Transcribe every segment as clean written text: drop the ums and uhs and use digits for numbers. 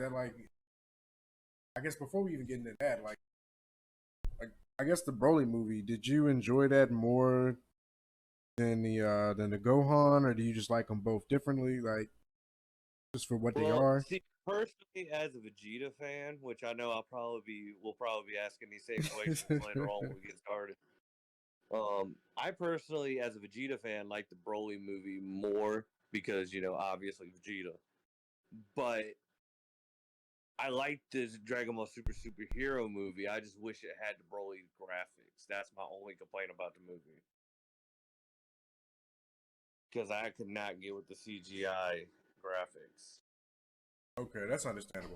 that like I guess before we even get into that, like I guess the Broly movie, did you enjoy that more than the Gohan, or do you just like them both differently, like just for what they Well, are? see, personally, as a Vegeta fan, which I know we'll probably be asking these same questions later on when we get started. I personally, as a Vegeta fan, like the Broly movie more because obviously Vegeta. But I like this Dragon Ball Superhero movie. I just wish it had the Broly graphics. That's my only complaint about the movie because I could not get with the CGI graphics. Okay, that's understandable.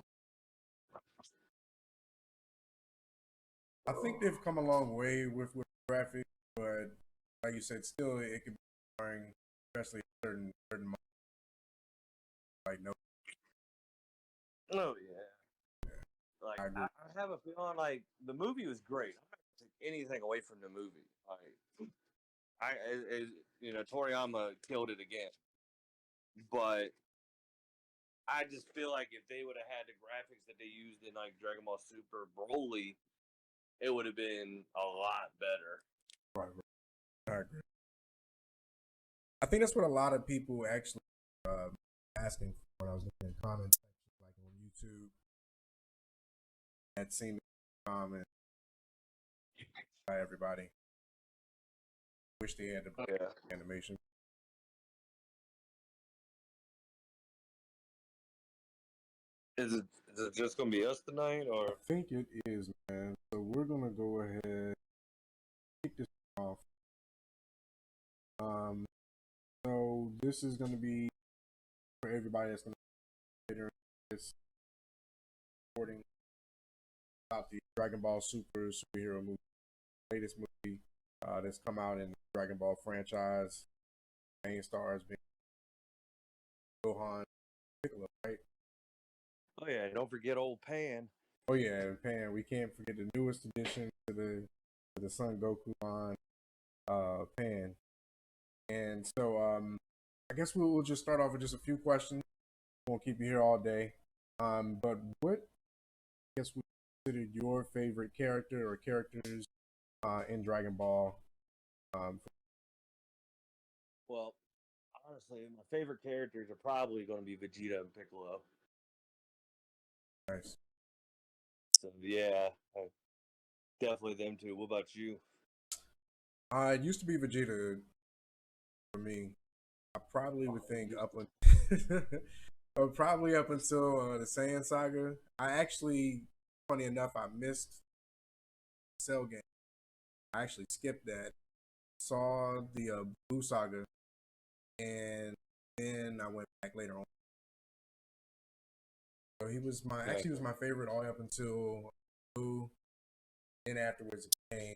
I think they've come a long way with graphics, but like you said, still it could be boring, especially certain like no. Oh yeah. Like I agree. I have a feeling like the movie was great. I'm not gonna take anything away from the movie. Like Toriyama killed it again. But I just feel like if they would have had the graphics that they used in like Dragon Ball Super Broly, it would have been a lot better. Right, right. I agree. I think that's what a lot of people actually asking for when I was looking at comments sections, like on YouTube, that seemed to comment by everybody. Wish they had the Yeah. animation. Is it just gonna be us tonight I or think it is, man. So we're gonna go ahead and kick this off. Um, so this is gonna be for everybody that's gonna be later in this recording about the Dragon Ball superhero movie, latest movie that's come out in the Dragon Ball franchise. Main stars being Gohan, Piccolo, right? oh yeah, don't forget old Pan. Oh yeah, and Pan. We can't forget the newest addition to the Son Goku line, Pan. And so I guess we'll just start off with just a few questions. Won't keep you here all day. But what I guess we consider your favorite character or characters in Dragon Ball? Um, Well, honestly, my favorite characters are probably going to be Vegeta and Piccolo. nice. So yeah, definitely them two. What about you? It used to be Vegeta for me. I probably would think up probably up until the Saiyan saga. I actually, funny enough, I missed Cell game. I actually skipped that. Saw the Blue saga, and then I went back later on. So Okay. he was my favorite all the way up until Blue. Then afterwards it became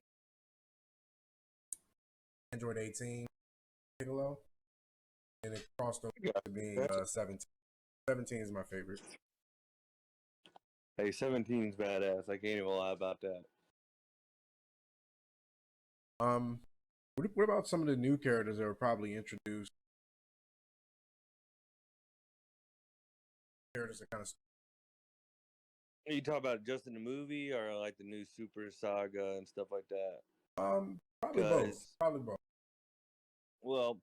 Android 18 Piccolo, and it crossed over Yeah. to being 17. 17 is my favorite. Hey, 17's badass. I can't even lie about that. Um, what about some of the new characters that were probably introduced? Characters that kind of You talk about just in the movie or like the new Super Saga and stuff like that? probably both. Because, Probably both. well,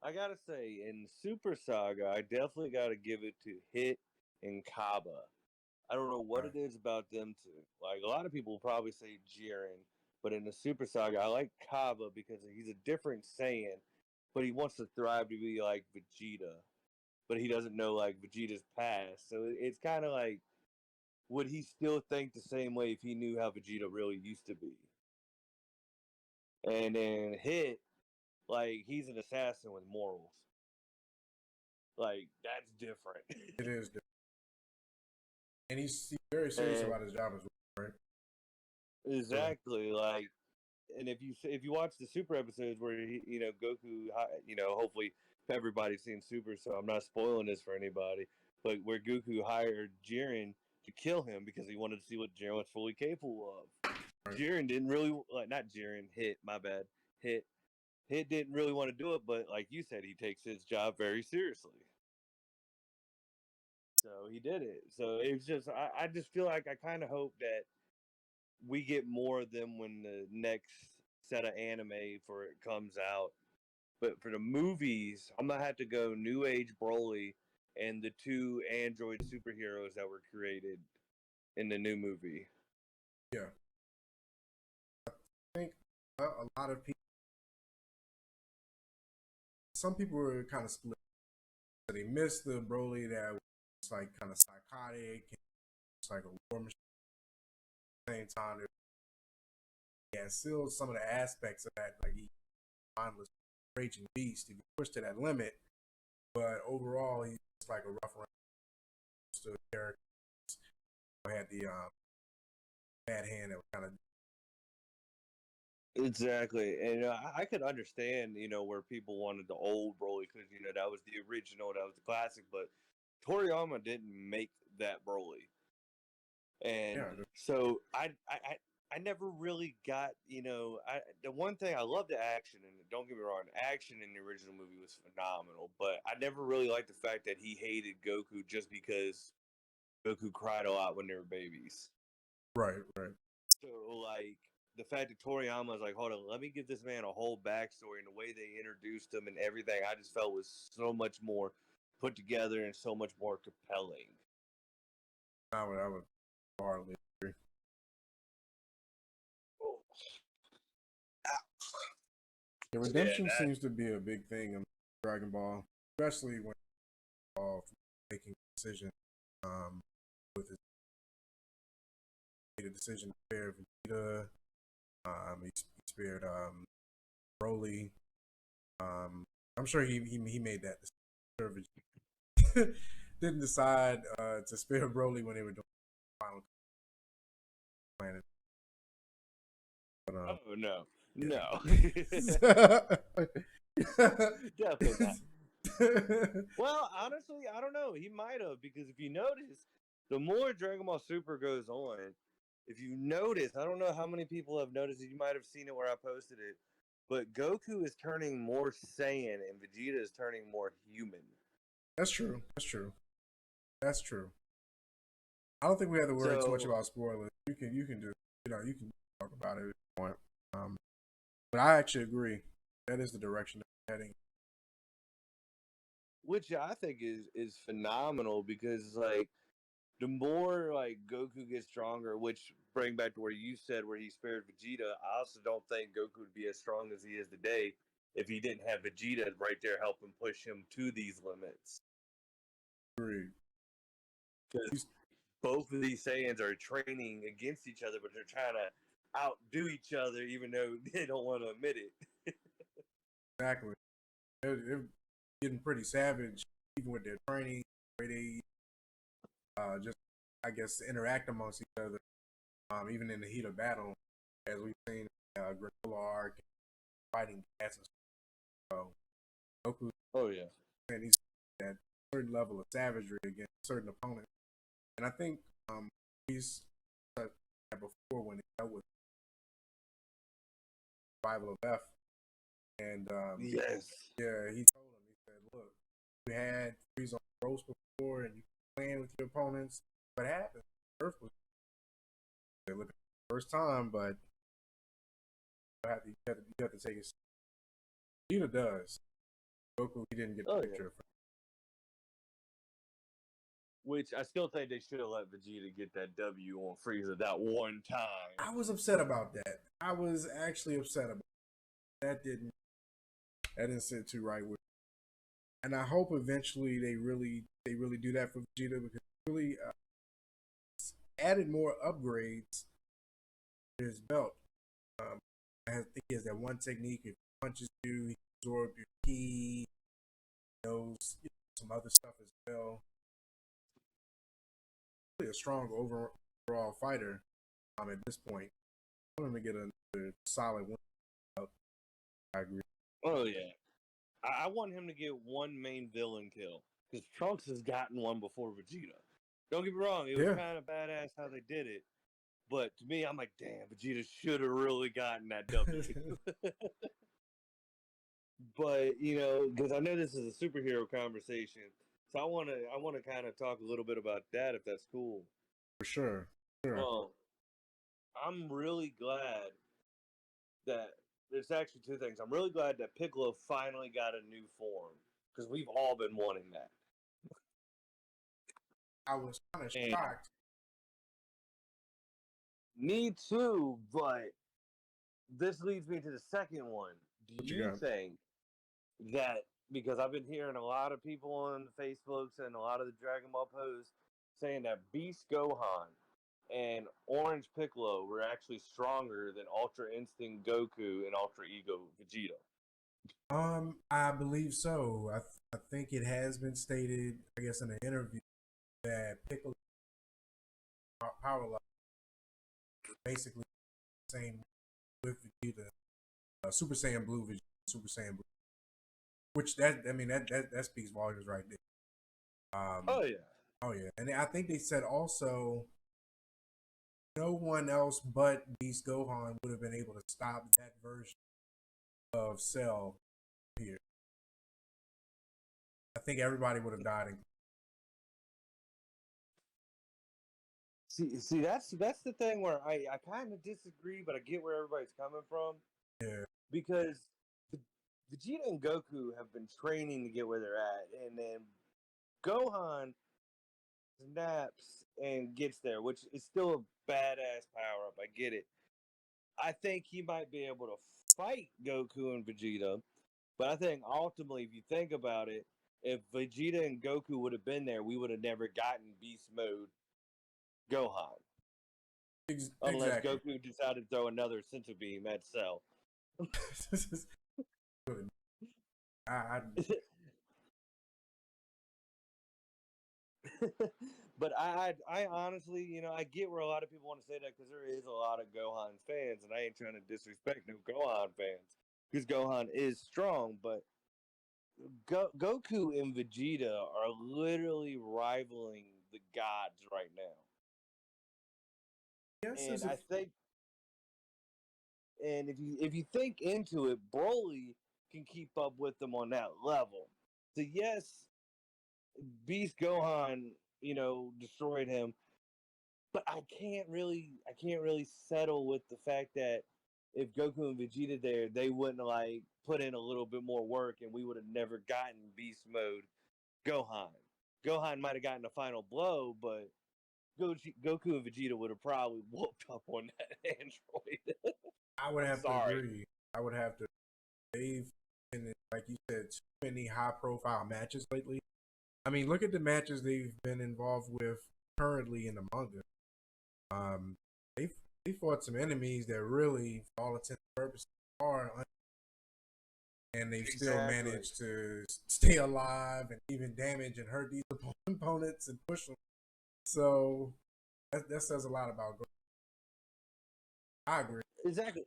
I gotta say, in Super Saga, I definitely gotta give it to Hit and Kaba. I don't know what Right. it is about them two. Like a lot of people will probably say Jiren, but in the Super Saga, I like Kaba because he's a different Saiyan, but he wants to thrive to be like Vegeta, but he doesn't know like Vegeta's past. So it's kind of like, would he still think the same way if he knew how Vegeta really used to be? And then Hit, like he's an assassin with morals. Like that's different. It is, and he's very serious And about his job as well, right? So, exactly, like, and if you watch the Super episodes where Goku, hopefully everybody's seen Super, so I'm not spoiling this for anybody. But where Goku hired Jiren to kill him because he wanted to see what Jiren was fully capable of. right. Jiren didn't really like, not Jiren, Hit, my bad, Hit. Hit didn't really want to do it, but like you said, he takes his job very seriously. So he did it. So it was just, I just feel like I kind of hope that we get more of them when the next set of anime for it comes out. But for the movies, I'm gonna have to go New Age Broly and the two android superheroes that were created in the new movie. Yeah, I think a lot of people, some people were kind of split. So they missed the Broly that was like kind of psychotic, it's like a war machine. At the same time, yeah, still some of the aspects of that, like he mindless raging beast. If you push to that limit, but overall he's like a rough around character. Had the bad hand that was kind of Exactly, and I could understand, where people wanted the old Broly because that was the original, that was the classic. But Toriyama didn't make that Broly, and yeah. so I never really got, the one thing I love the action, and don't get me wrong, the action in the original movie was phenomenal, but I never really liked the fact that he hated Goku just because Goku cried a lot when they were babies. Right, right. So, like, the fact that Toriyama was like, hold on, let me give this man a whole backstory, and the way they introduced him and everything, I just felt was so much more put together and so much more compelling. I would hardly agree. The redemption seems to be a big thing in Dragon Ball, especially when making a decision with his made a decision to spare Vegeta. He spared Broly. I'm sure he made that decision. Didn't decide to spare Broly when they were doing the final planet. But, Oh no, yeah. definitely not. Well, honestly, I don't know. He might have, because if you notice, the more Dragon Ball Super goes on, if you notice, I don't know how many people have noticed it. You might have seen it where I posted it, but Goku is turning more Saiyan and Vegeta is turning more human. That's true. That's true. That's true. I don't think we have to worry too much about spoilers. You can just you can talk about it if you want. But I actually agree. That is the direction they're heading. Which I think is phenomenal, because like the more like Goku gets stronger, which bring back to where you said where he spared Vegeta, I also don't think Goku would be as strong as he is today if he didn't have Vegeta right there helping push him to these limits. Agreed. Because both of these Saiyans are training against each other, but they're trying to outdo each other, even though they don't want to admit it. Exactly. They're getting pretty savage, even with their training, where they just, I guess, interact amongst each other, even in the heat of battle, as we've seen Granola arc, fighting cats and stuff. So, Goku, Oh yeah, and he's at a certain level of savagery against certain opponents, and I think he's said that before when he dealt with Survival of F, and yes, yeah, he told him, he said, "Look, you had freeze on the ropes before, and you playing with your opponents. What happened? Earth was they look at the first time, but you have to take it. Vegeta does. Goku, he didn't get the picture. Yeah. Which I still think they should have let Vegeta get that W on Frieza that one time. I was upset about that. I was actually upset about that. That didn't sit too right with me. And I hope eventually they really do that for Vegeta, because it really added more upgrades to his belt. I think he has that one technique. If he punches you, he absorbs your ki. He knows some other stuff as well. Really a strong overall fighter. At this point, I want him to get another solid win. I agree. Oh yeah, I want him to get one main villain kill, because Trunks has gotten one before Vegeta. Don't get me wrong, it was kind of badass how they did it, but to me, I'm like, damn, Vegeta should have really gotten that W. But because I know this is a superhero conversation, So I wanna kind of talk a little bit about that if that's cool. For sure. Sure. Well, I'm really glad that there's actually two things. I'm really glad that Piccolo finally got a new form because we've all been wanting that. I was kind of And shocked. me too, but this leads me to the second one. Do What you you got? think that because I've been hearing a lot of people on the Facebooks and a lot of the Dragon Ball posts saying that Beast Gohan and Orange Piccolo were actually stronger than Ultra Instinct Goku and Ultra Ego Vegeta. I believe so. I think it has been stated, I guess, in an interview that Piccolo power level is basically the same with Vegeta, Super Saiyan Blue Vegeta, Super Saiyan Blue, which that speaks volumes right there. Oh yeah. Oh yeah, and I think they said also no one else but Beast Gohan would have been able to stop that version of Cell here. I think everybody would have died. See, that's the thing where I kind of disagree, but I get where everybody's coming from Yeah, because Vegeta and Goku have been training to get where they're at, and then Gohan snaps and gets there, which is still a badass power up. I get it. I think he might be able to fight Goku and Vegeta, but I think ultimately, if you think about it, if Vegeta and Goku would have been there, we would have never gotten Beast Mode Gohan. Unless exactly. Goku decided to throw another sensu beam at Cell. I But I honestly, I get where a lot of people want to say that because there is a lot of Gohan fans, and I ain't trying to disrespect no Gohan fans because Gohan is strong, but Goku and Vegeta are literally rivaling the gods right now, guess and there's a I think, and if you think into it, Broly can keep up with them on that level. So yes, Beast Gohan, destroyed him, but I can't really settle with the fact that if Goku and Vegeta there, they wouldn't like put in a little bit more work, and we would have never gotten Beast Mode Gohan. Gohan might have gotten the final blow, but Goku and Vegeta would have probably whooped up on that android. I would have to Sorry. agree. I would have to. They've been, like you said, too many high profile matches lately. I mean, look at the matches they've been involved with currently in the manga. Um, they they fought some enemies that really, for all intents and purposes, and they've still Exactly. managed to stay alive and even damage and hurt these opponents and push them. So that says a lot about. I agree. Exactly.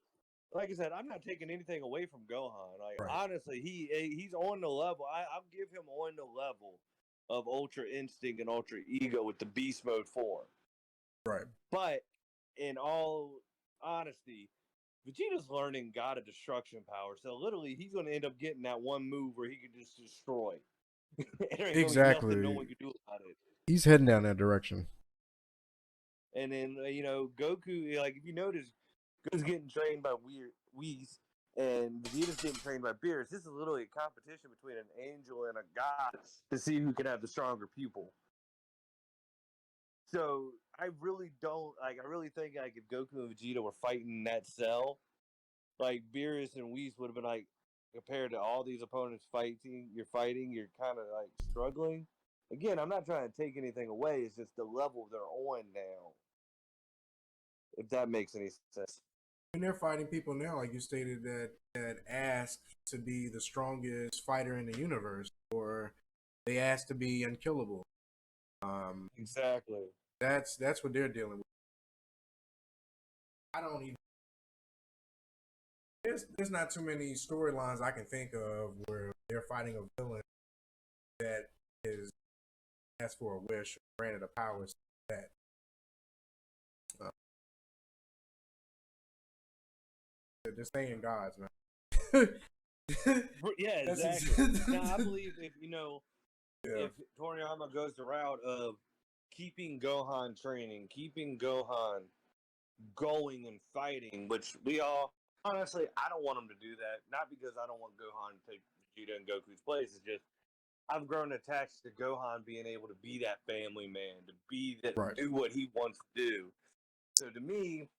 Like I said, I'm not taking anything away from Gohan. Like Right. honestly, he's on the level. I'll give him on the level of Ultra Instinct and Ultra Ego with the Beast Mode form. Right. But in all honesty, Vegeta's learning God of Destruction power, so literally he's going to end up getting that one move where he can just destroy. There ain't gonna be nothing no Exactly. one can do about it. He's heading down that direction. And then Goku, like if you notice, Goku's getting trained by Whis, and Vegeta's getting trained by Beerus. This is literally a competition between an angel and a god to see who can have the stronger pupil. So I really don't like. I really think like if Goku and Vegeta were fighting that cell, like Beerus and Whis would have been like compared to all these opponents fighting, you're kind of like struggling. Again, I'm not trying to take anything away. It's just the level they're on now. If that makes any sense. And they're fighting people now, like you stated, that ask to be the strongest fighter in the universe, or they ask to be unkillable. Um, Exactly. that's what they're dealing with. I don't even. There's not too many storylines I can think of where they're fighting a villain that is asked for a wish or granted a power that. Uh, they're staying gods, man. Yeah, That's exactly. Now I believe if if Toriyama goes the route of keeping Gohan training, keeping Gohan going and fighting, which we all honestly, I don't want him to do that. Not because I don't want Gohan to take Vegeta and Goku's place. It's just I've grown attached to Gohan being able to be that family man, to be that, Right. do what he wants to do. So to me,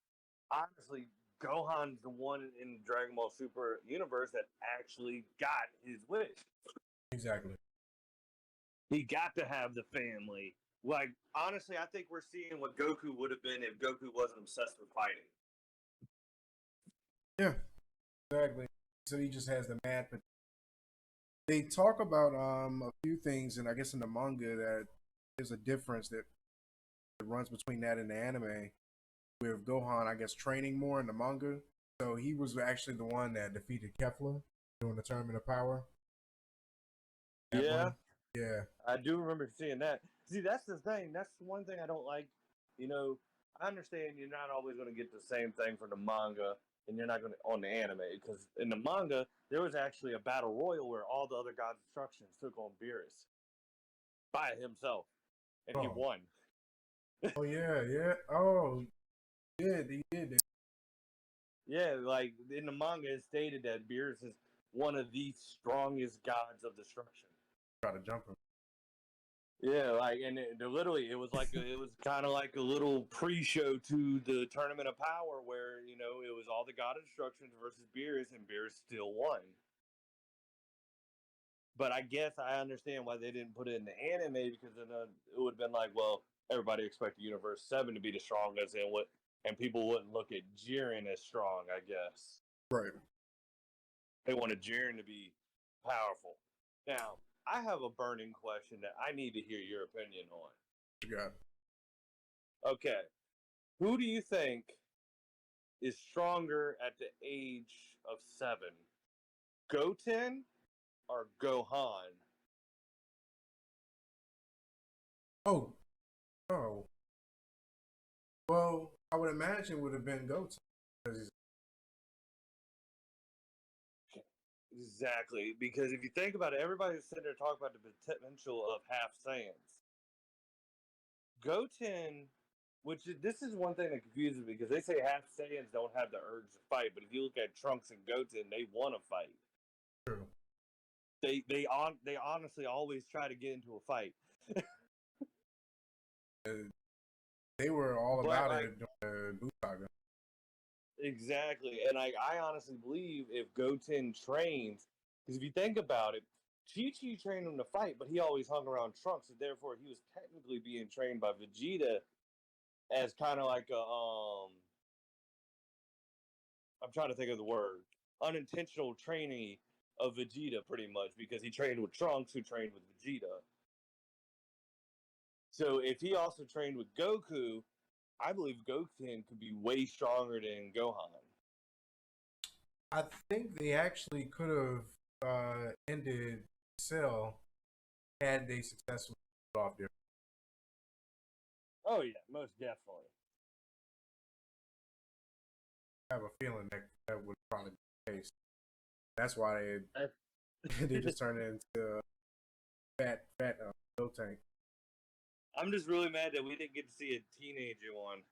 honestly, Gohan's the one in Dragon Ball Super universe that actually got his wish. Exactly. He got to have the family. Like, honestly, I think we're seeing what Goku would have been if Goku wasn't obsessed with fighting. Yeah, exactly. So he just has the mad. But they talk about a few things, and I guess in the manga that there's a difference that runs between that and the anime, with Gohan, I guess, training more in the manga. So he was actually the one that defeated Kefla during the Tournament of Power. Yeah. Yeah. I do remember seeing that. See, that's the thing. That's one thing I don't like. You know, I understand you're not always going to get the same thing from the manga, and you're not going to on the anime, because in the manga there was actually a battle royal where all the other gods' instructions took on Beerus by himself, and he won. Oh yeah, yeah. Oh, he did. Yeah, like in the manga, it stated that Beerus is one of the strongest gods of destruction. Try to jump him. Yeah, like, and literally, it was like it was kind of like a little pre-show to the Tournament of Power, where it was all the God of Destruction versus Beerus, and Beerus still won. But I guess I understand why they didn't put it in the anime, because then it would have been like, well, everybody expected Universe 7 to be the strongest, and people wouldn't look at Jiren as strong. I guess Right. they wanted Jiren to be powerful. Now, I have a burning question that I need to hear your opinion on. Yeah. Okay. Who do you think is stronger at the age of 7? Goten or Gohan? Oh. Oh. Well, I would imagine it would have been Goten. Exactly. Because if you think about it, everybody's sitting there talking about the potential of half Saiyans. Goten, this is one thing that confuses me, because they say half Saiyans don't have the urge to fight, but if you look at Trunks and Goten, they want to fight. True. They honestly always try to get into a fight. They were all But, about like, it during the Buu Saga. Exactly. And I honestly believe if Goten trains, because if you think about it, Chi-Chi trained him to fight, but he always hung around Trunks, and therefore he was technically being trained by Vegeta as kind of like I'm trying to think of the word, unintentional training of Vegeta, pretty much, because he trained with Trunks, who trained with Vegeta. So if he also trained with Goku, I believe Goten could be way stronger than Gohan. I think they actually could have ended Cell had they successfully pulled off their. Oh yeah, most definitely. I have a feeling that would probably be the case. That's why they just turned it into fat Go Tank. I'm just really mad that we didn't get to see a teenager one.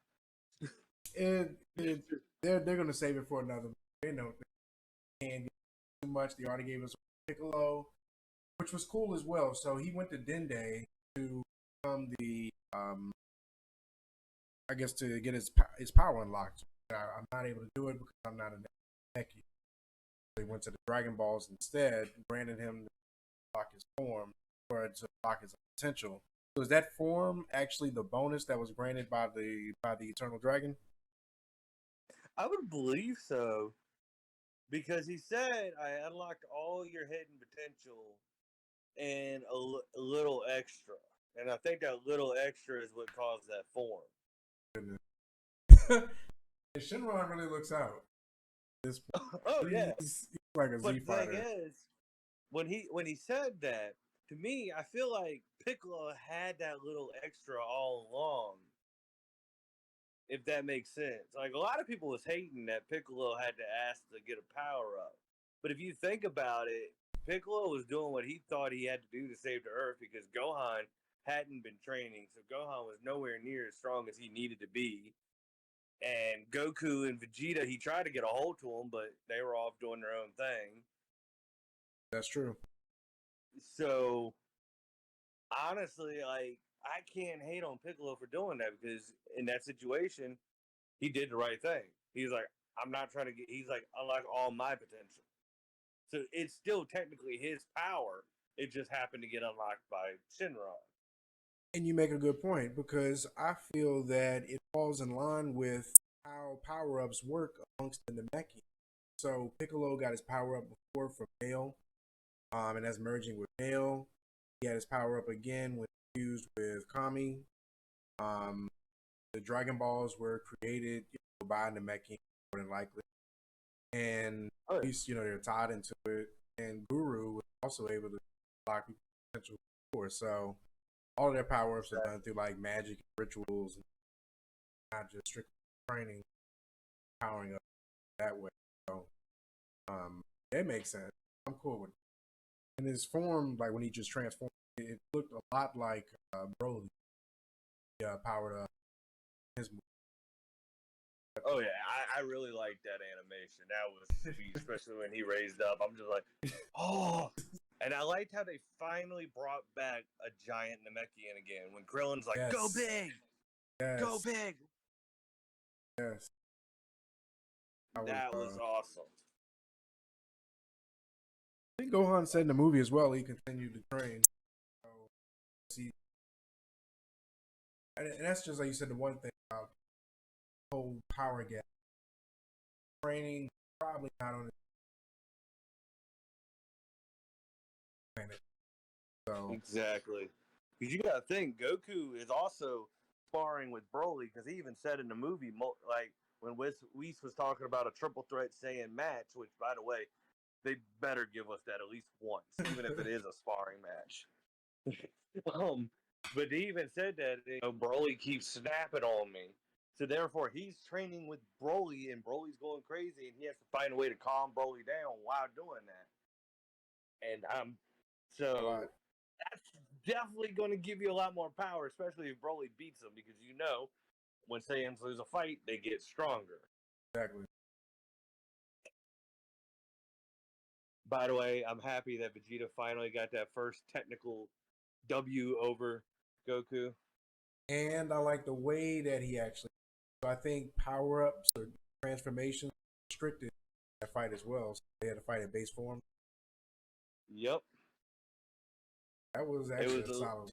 They're gonna save it for another. They know they can't get too much. They already gave us Piccolo, which was cool as well. So he went to Dende to become the I guess to get his power unlocked. I'm not able to do it because I'm not a techie. So he went to the Dragon Balls instead, granted him to unlock his form or to unlock his potential. So is that form actually the bonus that was granted by the Eternal Dragon? I would believe so, because he said I unlocked all your hidden potential and a little extra, and I think that little extra is what caused that form. Shinron really looks out. Oh yeah, he's like a but Z the thing fighter. is, when he said that to me, I feel like Piccolo had that little extra all along. If that makes sense. Like, a lot of people was hating that Piccolo had to ask to get a power up. But if you think about it, Piccolo was doing what he thought he had to do to save the Earth because Gohan hadn't been training, so Gohan was nowhere near as strong as he needed to be. And Goku and Vegeta, he tried to get a hold to them, but they were off doing their own thing. That's true. So honestly, like I can't hate on Piccolo for doing that because in that situation, he did the right thing. He's like, I'm not trying to get. He's like, unlock all my potential. So it's still technically his power. It just happened to get unlocked by Shinron. And you make a good point because I feel that it falls in line with how power ups work amongst the Namekians. So Piccolo got his power up before from Nail, and that's merging with Nail. He had his power up again when fused with Kami. Um, the Dragon Balls were created by Namekian, more than likely, and at least they're tied into it. And Guru was also able to lock potential before, so all of their power ups are done through like magic and rituals, and not just strict training, powering up that way. So, that makes sense. I'm cool with it. And his form, like when he just transformed, it looked a lot like Broly. Yeah, powered up his move. Oh yeah, I really liked that animation. That was sweet, especially when he raised up. I'm just like, oh. And I liked how they finally brought back a giant Namekian again. When Krillin's like, Yes. go big! Yes. Go big! Yes. That was awesome. I think Gohan said in the movie as well he continued to train. So, see, and that's just like you said, the one thing about the whole power gap. Training probably not on the planet. So Exactly. Because you got to think, Goku is also sparring with Broly because he even said in the movie, like when Whis was talking about a triple threat Saiyan match, which by the way, they better give us that at least once, even if it is a sparring match. But he even said that Broly keeps snapping on me, so therefore he's training with Broly, and Broly's going crazy, and he has to find a way to calm Broly down while doing that. And so that's definitely going to give you a lot more power, especially if Broly beats him, because when Saiyans lose a fight, they get stronger. Exactly. By the way, I'm happy that Vegeta finally got that first technical W over Goku. And I like the way that he actually. So I think power ups or transformations restricted that fight as well. So they had to fight in base form. Yep. That was actually a solid.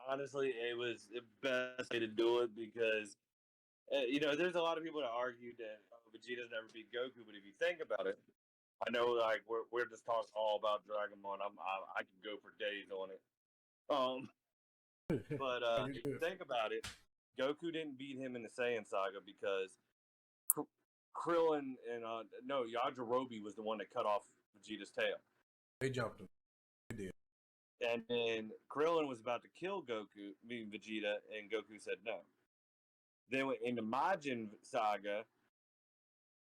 Honestly, it was the best way to do it because, there's a lot of people that argue that Vegeta's never beat Goku, but if you think about it, I know like we're just talking all about Dragon Ball. And I can go for days on it. But if you think about it, Goku didn't beat him in the Saiyan Saga because Krillin and Yajirobe was the one that cut off Vegeta's tail. They jumped him. They did. And then Krillin was about to kill Vegeta, and Goku said no. Then in the Majin Saga,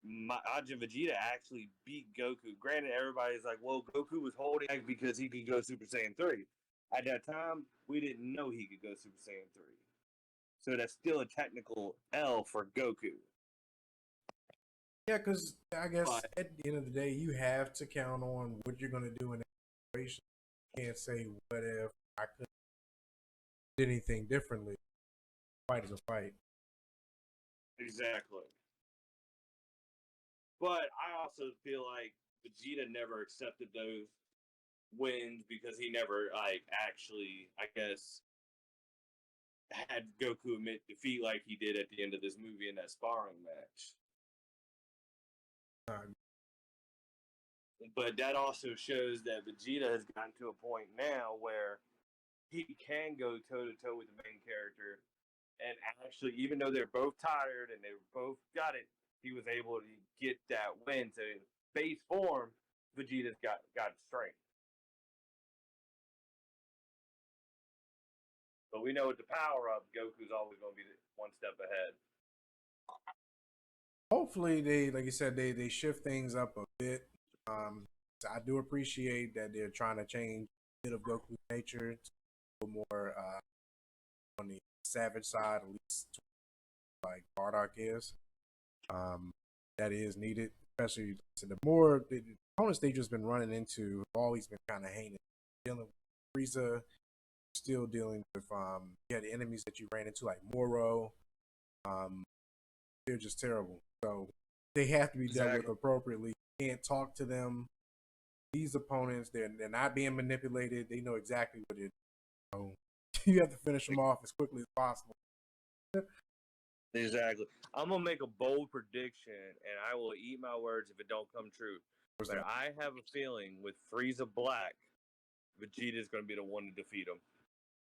Majin Vegeta actually beat Goku. Granted, everybody's like, well, Goku was holding back because he could go Super Saiyan 3. At that time, we didn't know he could go Super Saiyan 3. So that's still a technical L for Goku. Yeah, because I guess at the end of the day, you have to count on what you're going to do in that situation. You can't say, what if I could do anything differently? Fight is a fight. Exactly. But I also feel like Vegeta never accepted those wins because he never actually, I guess, had Goku admit defeat like he did at the end of this movie in that sparring match. But that also shows that Vegeta has gotten to a point now where he can go toe to toe with the main character, and actually, even though they're both tired and they both got it, he was able to get that win. So in base form, Vegeta's got it straight. But we know with the power up, Goku's always going to be one step ahead. Hopefully, they, like you said, they shift things up a bit. I do appreciate that they're trying to change a bit of Goku's nature to a little more on the savage side, at least like Bardock is. Um, that is needed, especially to the opponents they've just been running into have always been kind of heinous. Dealing with Frieza, still dealing with yeah, the enemies that you ran into like Moro. They're just terrible. So they have to be dealt with appropriately. You can't talk to them. These opponents, they're not being manipulated. They know exactly what it is. So you have to finish them off as quickly as possible. Exactly. I'm gonna make a bold prediction, and I will eat my words if it don't come true. What's But that? I have a feeling with Frieza Black, Vegeta's gonna be the one to defeat him.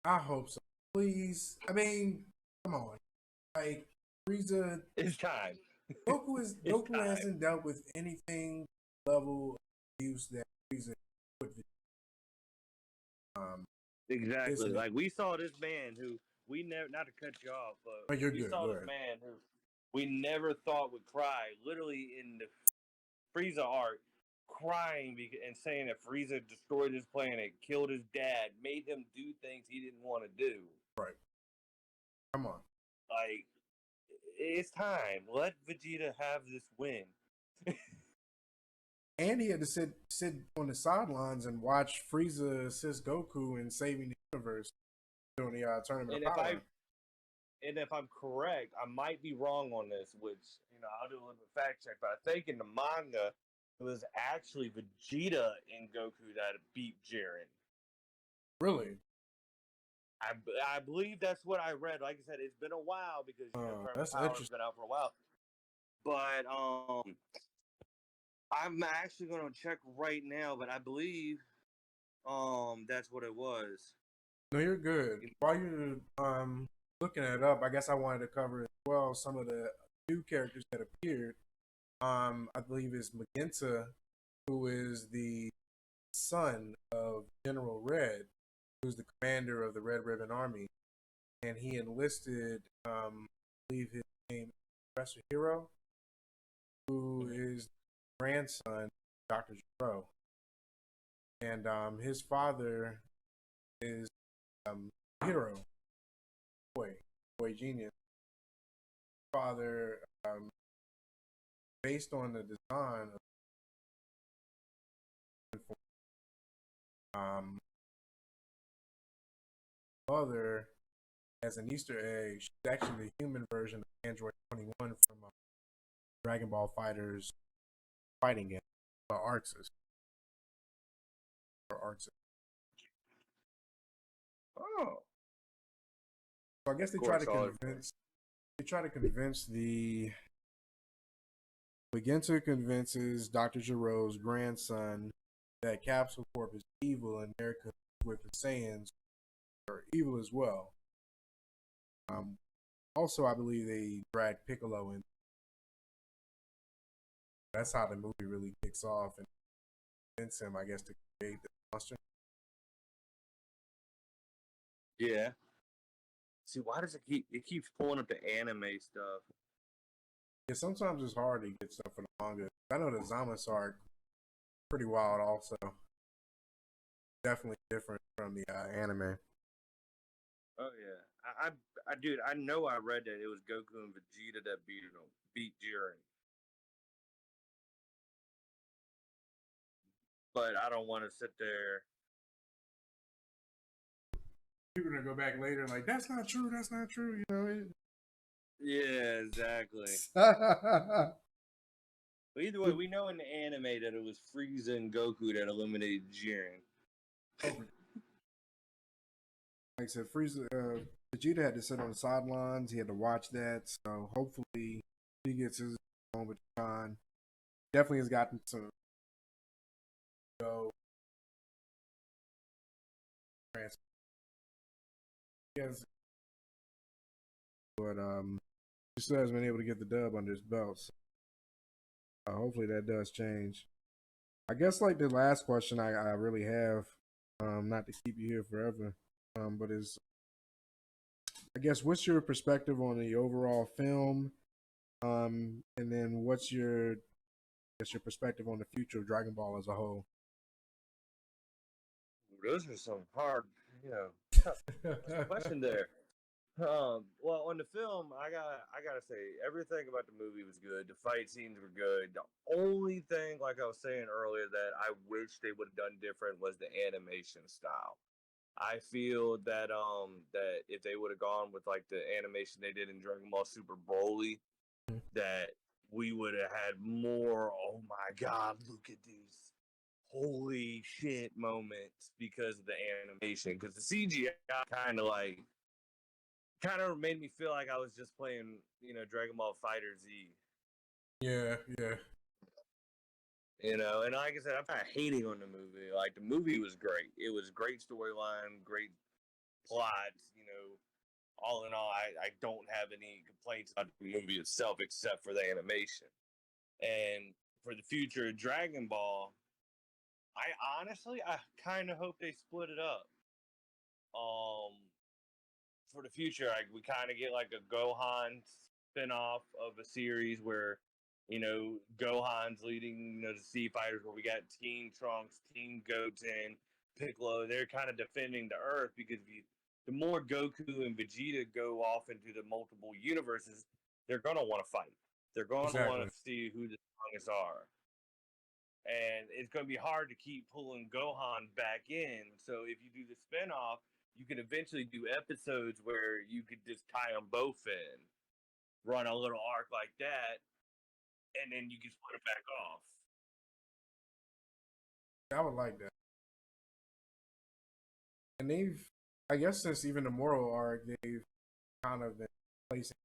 I hope so. Please. I mean, come on. Like Frieza, It's time. Goku hasn't dealt with anything level of abuse that Frieza would. Exactly. Like we saw this man who we never, not to cut you off, but you're we good. saw Go this ahead. man who we never thought would cry, literally in the Frieza arc, crying and saying that Frieza destroyed his planet, killed his dad, made him do things he didn't want to do. Right. Come on. Like, it's time. Let Vegeta have this win. And he had to sit on the sidelines and watch Frieza assist Goku in saving the universe during the tournament of power. And if I'm correct, I might be wrong on this, which, I'll do a little bit of fact check, but I think in the manga, it was actually Vegeta and Goku that beat Jiren. Really? I believe that's what I read. Like I said, it's been a while because that's Power's been out for a while. But I'm actually going to check right now, but I believe that's what it was. No, you're good. While you're looking it up, I guess I wanted to cover as well some of the new characters that appeared. I believe it's Magenta, who is the son of General Red, who's the commander of the Red Ribbon Army, and he enlisted, I believe his name is Professor Hero, who is the grandson of Dr. Gero. And his father is Hero, boy genius. Father, based on the design of mother as an Easter egg. She's actually the human version of Android 21 from Dragonball Fighters fighting game, Arxis. Or Arxis. Oh. So I guess they try to convince the Magenta convinces Dr. Gero's grandson that Capsule Corp is evil and they're with the Saiyans are evil as well. Also, I believe they drag Piccolo in. That's how the movie really kicks off and convince him, I guess, to create the monster. Yeah. See, why does it keeps pulling up the anime stuff? Yeah, sometimes it's hard to get stuff for the manga. I know the Zamas arc pretty wild also. Definitely different from the anime. Oh yeah, dude, I know I read that it was Goku and Vegeta that beat Jiren, but I don't want to sit there. People are gonna go back later like that's not true. That's not true. You know. Yeah, exactly. But either way, we know in the anime that it was Frieza and Goku that eliminated Jiren. Like I said, Vegeta had to sit on the sidelines. He had to watch that. So hopefully he gets his moment on. Definitely has gotten some go. Yes. But he still has been able to get the dub under his belt. So, hopefully that does change. I guess like the last question I really have, not to keep you here forever, but is I guess what's your perspective on the overall film, and then what's your What's your perspective on the future of Dragon Ball as a whole? Those are some hard, tough question there. Well, on the film, I gotta say everything about the movie was good. The fight scenes were good. The only thing, like I was saying earlier, that I wish they would have done different was the animation style. I feel that if they would have gone with like the animation they did in Dragon Ball Super Broly, that we would have had more. Oh my God! Look at these holy shit moments because of the animation. Because the CGI kind of made me feel like I was just playing, Dragon Ball Fighter Z. Yeah, yeah. And like I said, I'm not hating on the movie. Like the movie was great. It was great storyline, great plots. All in all, I don't have any complaints about the movie itself except for the animation. And for the future of Dragon Ball, I kind of hope they split it up. Um, for the future, we kind of get like a Gohan spinoff of a series where, Gohan's leading, the Sea Fighters, where we got Team Trunks, Team Goten, Piccolo. They're kind of defending the Earth because the more Goku and Vegeta go off into the multiple universes, they're going to want to fight. They're going to want Exactly. to see who the strongest are. And it's going to be hard to keep pulling Gohan back in. So if you do the spinoff, you can eventually do episodes where you could just tie them both in, run a little arc like that, and then you can split it back off. I would like that. And I guess since even the moral arc, they've kind of been placing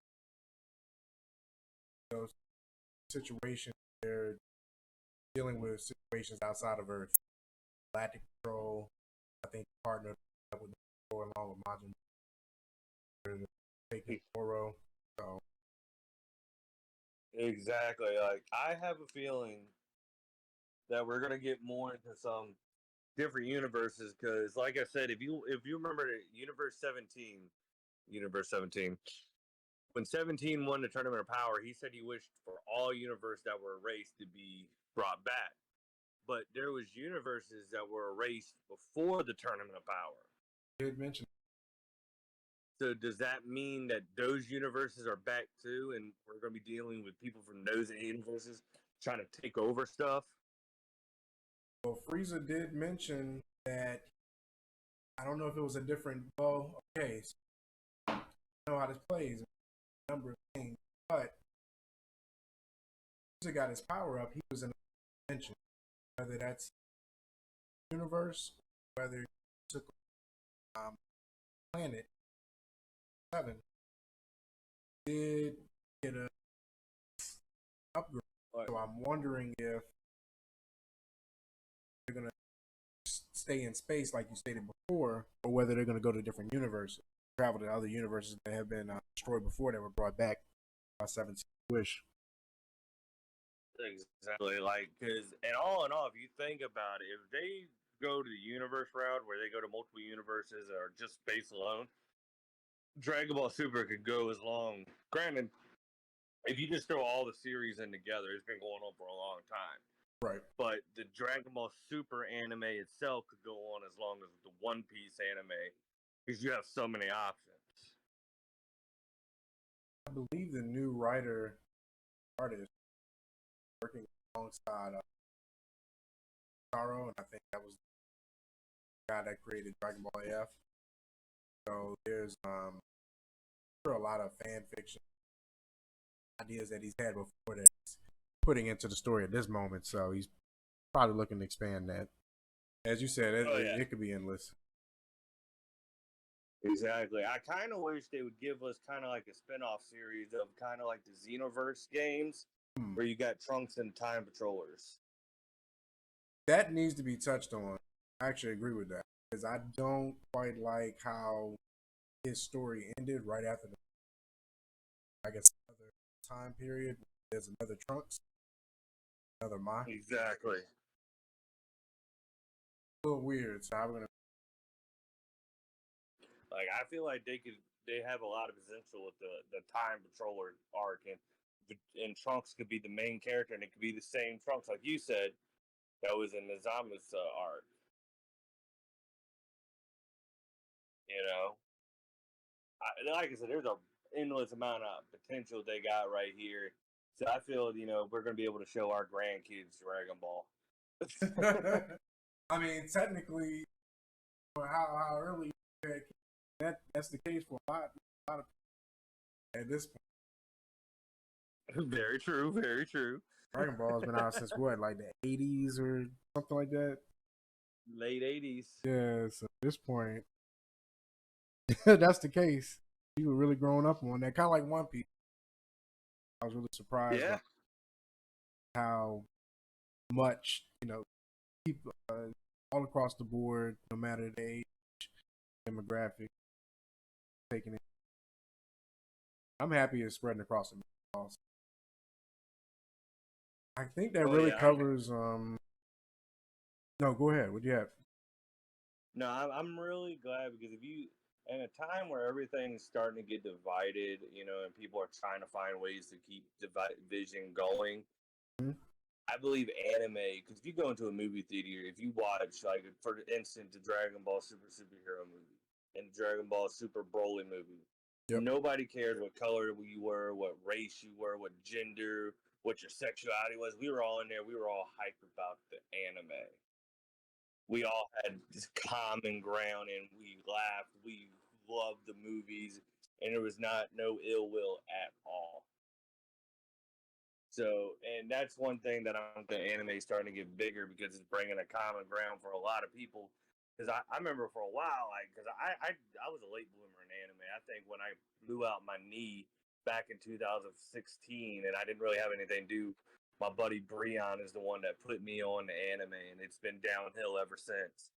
those situations. They're dealing with situations outside of Earth. Galactic Control, I think, partnered up with along with Majin Buu, taking Moro. So Exactly. Like I have a feeling that we're gonna get more into some different universes because, like I said, if you remember Universe 17, when 17 won the Tournament of Power, he said he wished for all universes that were erased to be brought back. But there was universes that were erased before the Tournament of Power. you did mention. So does that mean that those universes are back too, and we're going to be dealing with people from those universes trying to take over stuff? Well, Frieza did mention that I don't know if it was a different. Well, okay, so I know how this plays, a number of things, but Frieza got his power up. He was in a dimension, whether that's universe, whether he took planet 7, did get a upgrade. Right. So I'm wondering if they're gonna stay in space like you stated before, or whether they're gonna go to different universes, travel to other universes that have been destroyed before that were brought back by 17 Wish. Exactly. Like, because, and all in all, if you think about it, if they go to the universe route where they go to multiple universes or just space alone, Dragon Ball Super could go as long. Granted, if you just throw all the series in together, it's been going on for a long time. Right. But the Dragon Ball Super anime itself could go on as long as the One Piece anime because you have so many options. I believe the new writer artist working alongside Taro, and I think that was the guy that created Dragon Ball AF. So there's a lot of fan fiction ideas that he's had before that he's putting into the story at this moment. So he's probably looking to expand that. As you said, it could be endless. Exactly. I kind of wish they would give us kind of like a spin-off series of kind of like the Xenoverse games where you got Trunks and Time Patrollers. That needs to be touched on. I actually agree with that because I don't quite like how his story ended right after I guess another time period. There's another Trunks, another Ma. Exactly. A little weird. So I'm gonna. Like I feel like they have a lot of potential with the Time Patroller arc, and and Trunks could be the main character, and it could be the same Trunks, like you said, that was in the Zama's arc. You know, like I said, there's a endless amount of potential they got right here. So I feel we're going to be able to show our grandkids Dragon Ball. I mean, technically, for how early that's the case for a lot of people at this point. Very true, very true. Dragon Ball has been out since what, like the 80s or something like that? Late 80s. Yeah, so at this point, that's the case. You were really growing up on that, kind of like One Piece. I was really surprised at how much, people all across the board, no matter the age, demographic, taking it. I'm happy it's spreading across the board. I think that really covers. No, go ahead. What do you have? No, I'm really glad because if you, in a time where everything's starting to get divided, and people are trying to find ways to keep division going, I believe anime, because if you go into a movie theater, if you watch, like, for instance, the Dragon Ball superhero movie and the Dragon Ball Super Broly movie, nobody cared what color you were, what race you were, what gender, what your sexuality was. We were all in there. We were all hyped about the anime. We all had this common ground, and we laughed. We loved the movies, and there was no ill will at all. So, and that's one thing that I think anime is starting to get bigger because it's bringing a common ground for a lot of people. Because I remember for a while, because I was a late bloomer in anime. I think when I blew out my knee back in 2016, and I didn't really have anything to do, my buddy Breon is the one that put me on the anime, and it's been downhill ever since.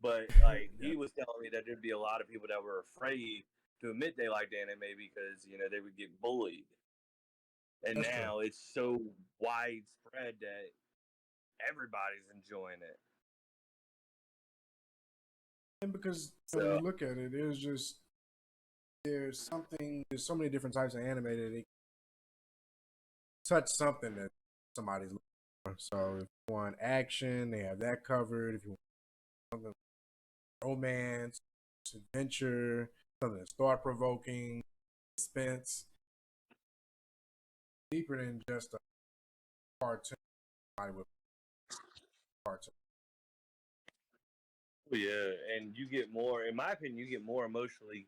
But he was telling me that there'd be a lot of people that were afraid to admit they liked anime because they would get bullied. And that's now true. It's so widespread that everybody's enjoying it. And because when you look at it, there's so many different types of anime that they touch something that somebody's looking for. So if you want action, they have that covered. If you want something romance, adventure, something that's thought provoking, suspense, deeper than just a cartoon. Cartoon. Yeah, and you get more, in my opinion, you get more emotionally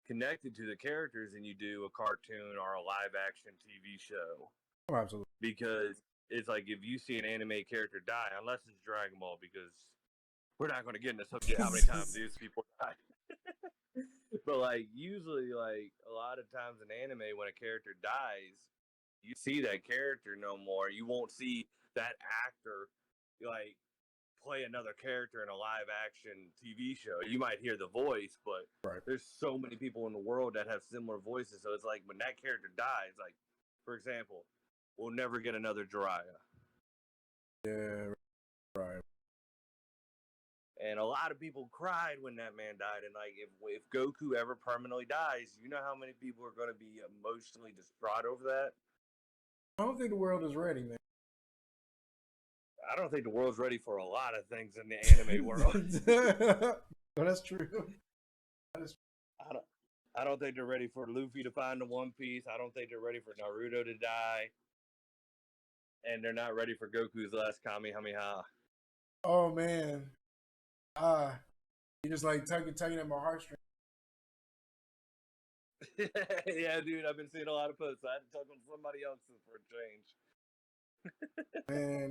connected to the characters than you do a cartoon or a live action TV show. Oh, absolutely. Because it's like if you see an anime character die, unless it's Dragon Ball, because we're not going to get into subject how many times these people die. But usually, a lot of times in anime, when a character dies, you see that character no more. You won't see that actor play another character in a live action TV show. You might hear the voice, but there's so many people in the world that have similar voices. So it's like when that character dies, for example, we'll never get another Jiraiya. Yeah, right. And a lot of people cried when that man died. And if Goku ever permanently dies, you know how many people are going to be emotionally distraught over that? I don't think the world is ready, man. I don't think the world's ready for a lot of things in the anime world. No, that's true. I don't think they're ready for Luffy to find the One Piece. I don't think they're ready for Naruto to die. And they're not ready for Goku's last Kamehameha. Oh, man. You just tugging at my heartstrings. Yeah, dude, I've been seeing a lot of posts. I had to tug on somebody else's for a change. Man,